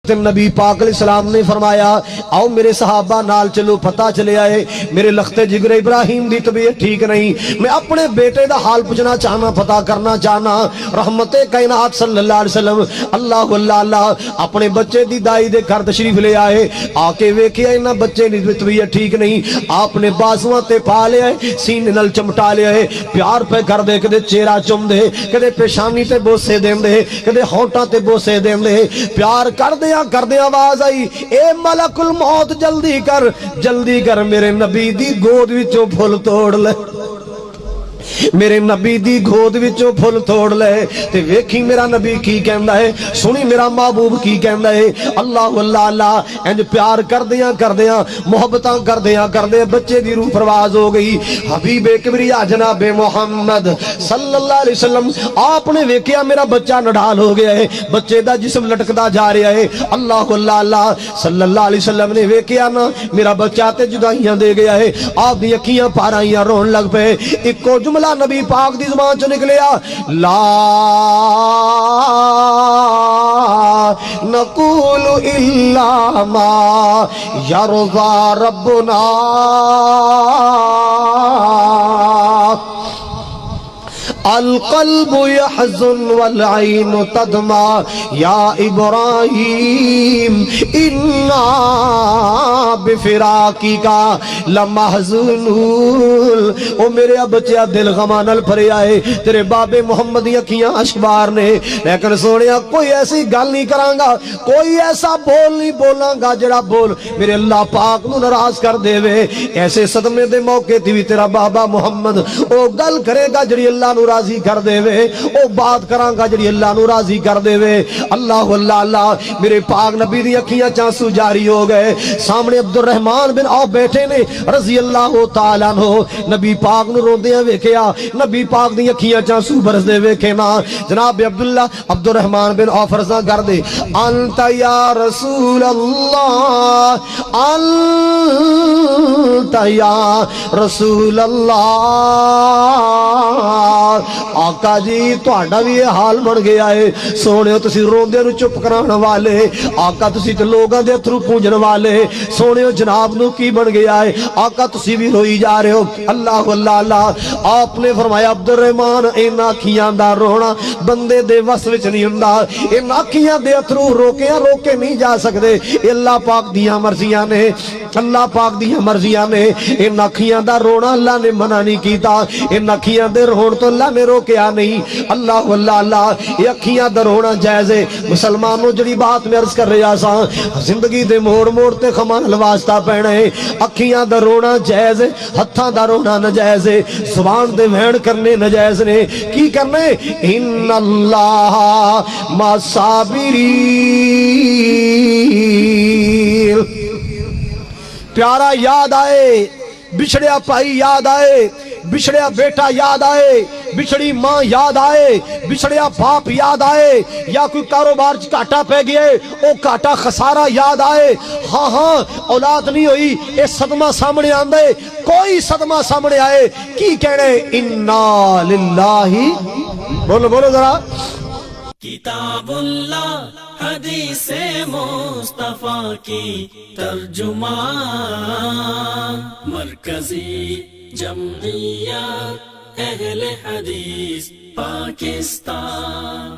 नबी पाक अलैहिस्सलाम ने फरमाया आओ मेरे सहाबा नाल चलो पता चले आए मेरे लखते जिगरे इब्राहिम दी तबीयत ठीक नहीं मैं अपने बेटे दा हाल पूछना चाहना पता करना चाहना रहमते कायनात सल्लल्लाहु अलैहि वसल्लम अल्लाह अल्लाह अपने बच्चे दी दाई दे घर तशरीफ ले आए आके वेखिया इन्हां बच्चे दी तबीयत ठीक नहीं आपने बाजुआं ते पा लिया सीने नाल चमटा लिया प्यार पे कर दे कदे चेहरा चुमदे कदे पेशानी ते बोसे देंदे कदे होंठां ते बोसे देंदे प्यार कर दे करदे आवाज आई ए मलकुल मौत जल्दी कर मेरे नबी दी गोद विचों फुल तोड़ ले मेरे नबी दी गोद विचों फुल तोड़ ले ते वेखी मेरा नबी की कहंदा है सुनी मेरा महबूब की कहंदा है अल्लाह अल्लाह अल्लाह इंज प्यार करदियां मोहब्बतां करदियां बच्चे दी रूह परवाज हो गई हबीबे किबरिया जनाबे मोहम्मद सल्लल्लाहु अलैहि वसल्लम आपने वेखिया मेरा बच्चा नडाल हो गया है बच्चे दा जिस्म लटकदा जा रहा है अल्लाह अल्लाह अल्लाह सल्लल्लाहु अलैहि वसल्लम ने वेखिया ना मेरा बच्चा ते जुदाइयां दे गया है आप दी अखियां पार आईयां रोन लग पे इको जुमला नबी पाक दी जुबान चो निकलिया ला नकूलु इल्ला मा यरज़ा रब्बुना अल क़ल्बु यहज़ुन वल ऐनु तदमा या इब्राहीम इन्ना बिफ़िराक़िका लमहज़ूनून ओ मेरे बच्चा दिल गमा नाल भरिया है तेरे बाबे मोहम्मद दी अखियां अशबार ने लेकिन सोनिया कोई ऐसी गल नहीं करांगा कोई ऐसा बोल नहीं बोलांगा जड़ा बोल मेरे अल्लाह पाक नू नाराज कर देवे ऐसे सदमे दे मौके ते भी तेरा बाबा मोहम्मद ओ गल करेगा जड़ी अल्लाह नू राजी कर देवे ओ बात करांगा जड़ी अल्लाह नू राजी कर देवे अल्लाह अल्लाह अल्लाह मेरे पाक नबी दी अखियां चांसू जारी हो गए सामने अब्दुल रहमान बिन औफ बैठे ने रजी अल्लाह तआला अन्हु नबी पाक नू रोंदे वेखिया नबी पाक दी अखियां चांसू बरसदे वेखे ना जनाब अब्दुल्ला अब्दुल रहमान बिन औफ रज़ा कर दे अंत या रसूल अल्लाह अंत या रसूल अल्लाह आका जी तुहाडा भी ये हाल बन गया है सोने तुसी रोंदे नू चुप कराने वाले आका तुसी ते लोगां दे अथरू पूंजण वाले सोने जनाब नू की बन गया है आका तुसी भी रोई जा रहे हो अल्लाह अल्लाह अल्लाह आपने फरमाया अब्दुल रहमान इन्हां अखियां दा रोना बंदे दे वस विच नहीं हुंदा इन्हां अखियां दे अथरू रोके नहीं जा सकदे अल्लाह पाक दियां मर्जियां ने अल्लाह पाक दियां मर्जियां ने इन्हां अखियां दा रोना अल्लाह ने मना नहीं कीता इन्हां अखियां दे रोण तो अल्लाह ने रोकया नहीं अल्लाह अल्लाह अल्लाह ये अखियां दा रोना जायज है मुसलमानों जड़ी बात मैं अर्ज कर रहा सा जिंदगी दे मोड़ मोड़ ते खमा वास्ता पैना है अखियां दा रोना जायज है हत्थां दा रोना नाजायज है जुबान दे वहण करने नाजायज ने की करने इन्नल्लाह मासाबिरीन प्यारा याद आए बिछड़िया भाई याद आए बिछड़िया बेटा याद आए बिछड़ी मां याद आए बिछड़िया बाप याद आए या कोई कारोबार च घाटा पै गया ओ घाटा खसारा याद आए हाँ हाँ औलाद नहीं हुई ये सदमा सामने आंदे कोई सदमा सामने आए की कहने इन्ना लिल्लाही बोलो बोलो जरा किताबुल्लाह हदीसे मुस्तफा की तर्जुमान मरकजी जमइया अहले हदीस पाकिस्तान।